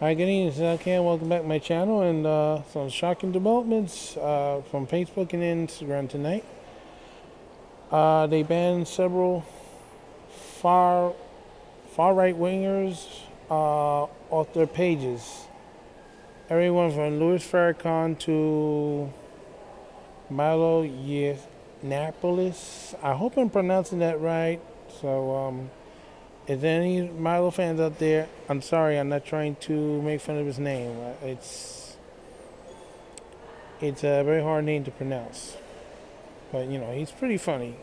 Hi, good evening. This is Ken. Welcome back to my channel and some shocking developments from Facebook and Instagram tonight. They banned several far far right wingers off their pages. Everyone from Louis Farrakhan to Milo Yiannopoulos. I hope I'm pronouncing that right. So, is there any Milo fans out there? I'm sorry, I'm not trying to make fun of his name. It's a very hard name to pronounce, but he's pretty funny.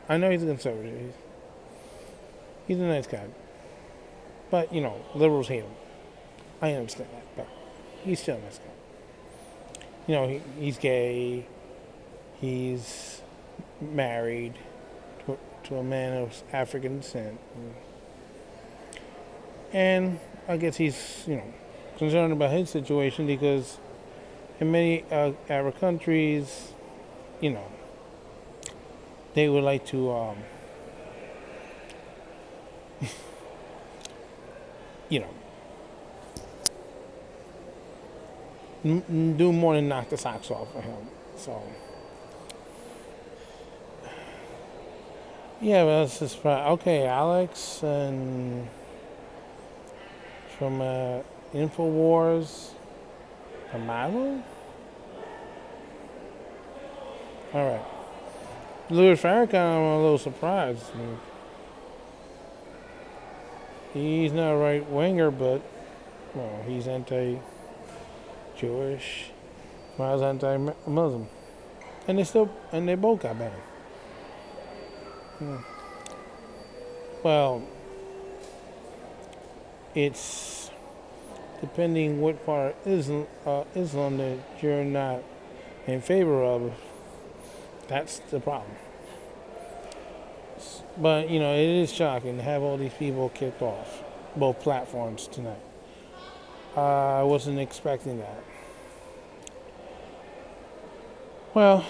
I know he's a conservative. He's a nice guy, but liberals hate him. I understand that, but he's still a nice guy. He's gay. He's married to a man of African descent, and I guess he's concerned about his situation because in many Arab countries, you know, they would like to, you know, do more than knock the socks off of him. So, yeah, but that's just okay. Alex and from Infowars, Amalo. All right, Louis Farrakhan. I'm a little surprised. He's not a right winger, but well, he's anti-Jewish. Miles anti-Muslim, and they both got banned. Hmm. Well, it's depending what part of Islam that you're not in favor of. That's the problem. But it is shocking to have all these people kicked off both platforms tonight. I wasn't expecting that. Well,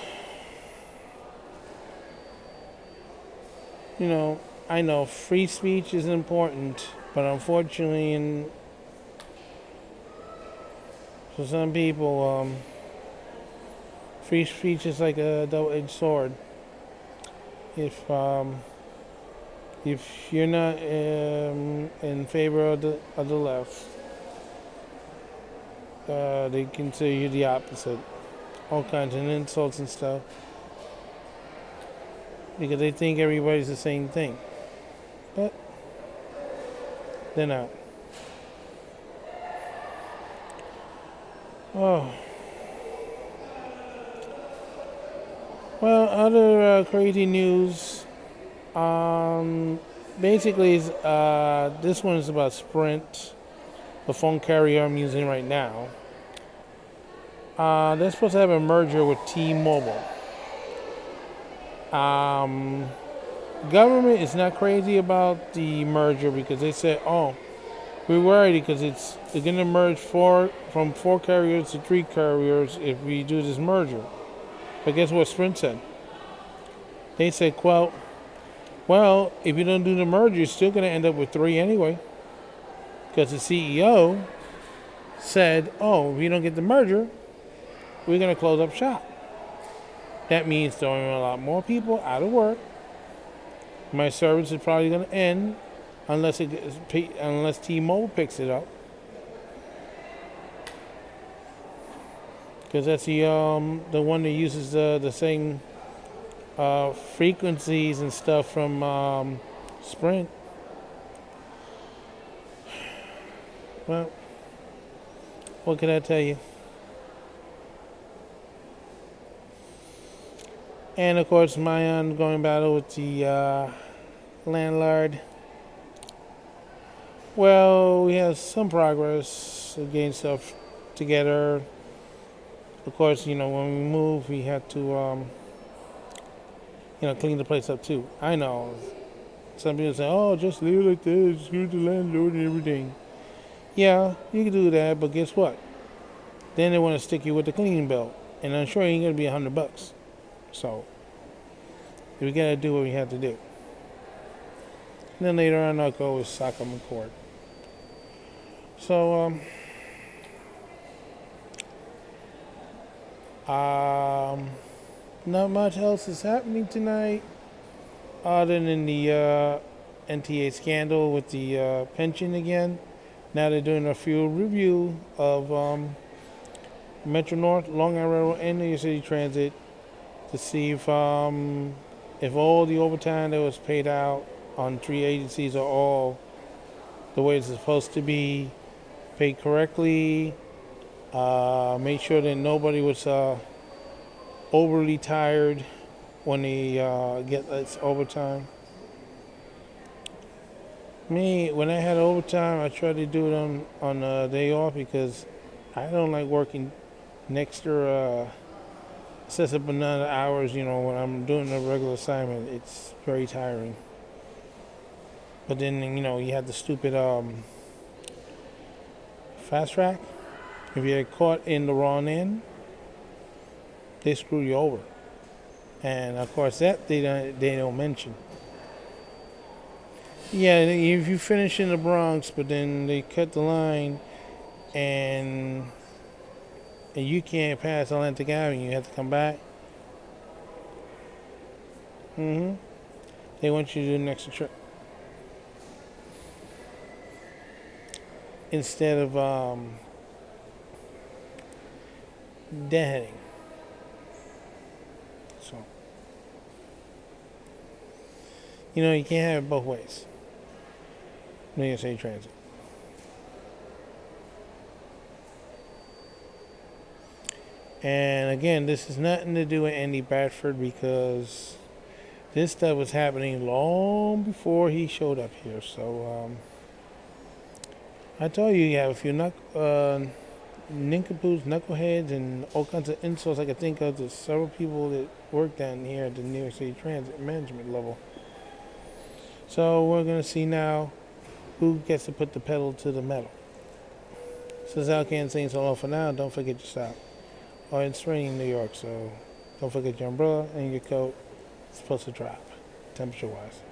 I know free speech is important, but unfortunately, for some people, free speech is like a double-edged sword. If if you're not in favor of the left, they consider you the opposite, all kinds of insults and stuff, because they think everybody's the same thing, but they're not. Oh, well, other crazy news. Basically, this one is about Sprint, the phone carrier I'm using right now. They're supposed to have a merger with T-Mobile. Government is not crazy about the merger because they said, "Oh, we're worried because they're going to merge from four carriers to three carriers if we do this merger." But guess what Sprint said? They said, well, if you don't do the merger, you're still going to end up with three anyway. Because the CEO said, oh, if you don't get the merger, we're going to close up shop. That means throwing a lot more people out of work. My service is probably going to end unless T-Mobile picks it up. Because that's the one that uses the same frequencies and stuff from Sprint. Well, what can I tell you? And of course, my ongoing battle with the landlord. Well, we have some progress getting stuff together. Of course, when we move, we have to, clean the place up too. I know. Some people say, oh, just leave it like this, screw the landlord and everything. Yeah, you can do that, but guess what? Then they want to stick you with the cleaning bill. And I'm sure it ain't going to be $100. So, we got to do what we have to do. And then later on, I'll go with sock them in court. So, not much else is happening tonight other than the NTA scandal with the pension again. Now they're doing a field review of Metro North, Long Island Railroad, and New York City Transit to see if all the overtime that was paid out on three agencies are all the way it's supposed to be, paid correctly. Make sure that nobody was overly tired when they get this overtime. Me, when I had overtime, I tried to do it on a day off because I don't like working an extra excessive amount of hours. You know, when I'm doing a regular assignment, it's very tiring. But then you have the stupid fast track. If you get caught in the wrong end, they screw you over. And of course, that they don't mention. Yeah, if you finish in the Bronx, but then they cut the line, and you can't pass Atlantic Avenue, you have to come back. They want you to do an extra trip instead of deadheading. So you can't have it both ways. New York City Transit. And again, this has nothing to do with Andy Bradford because this stuff was happening long before he showed up here. So I told you have a few nincompoops, knuckleheads, and all kinds of insults I could think of to several people that work down here at the New York City Transit management level. So we're going to see now who gets to put the pedal to the metal. Since I can't sing so long for now, don't forget your stop. Oh, it's raining in New York, so don't forget your umbrella and your coat. It's supposed to drop, temperature-wise.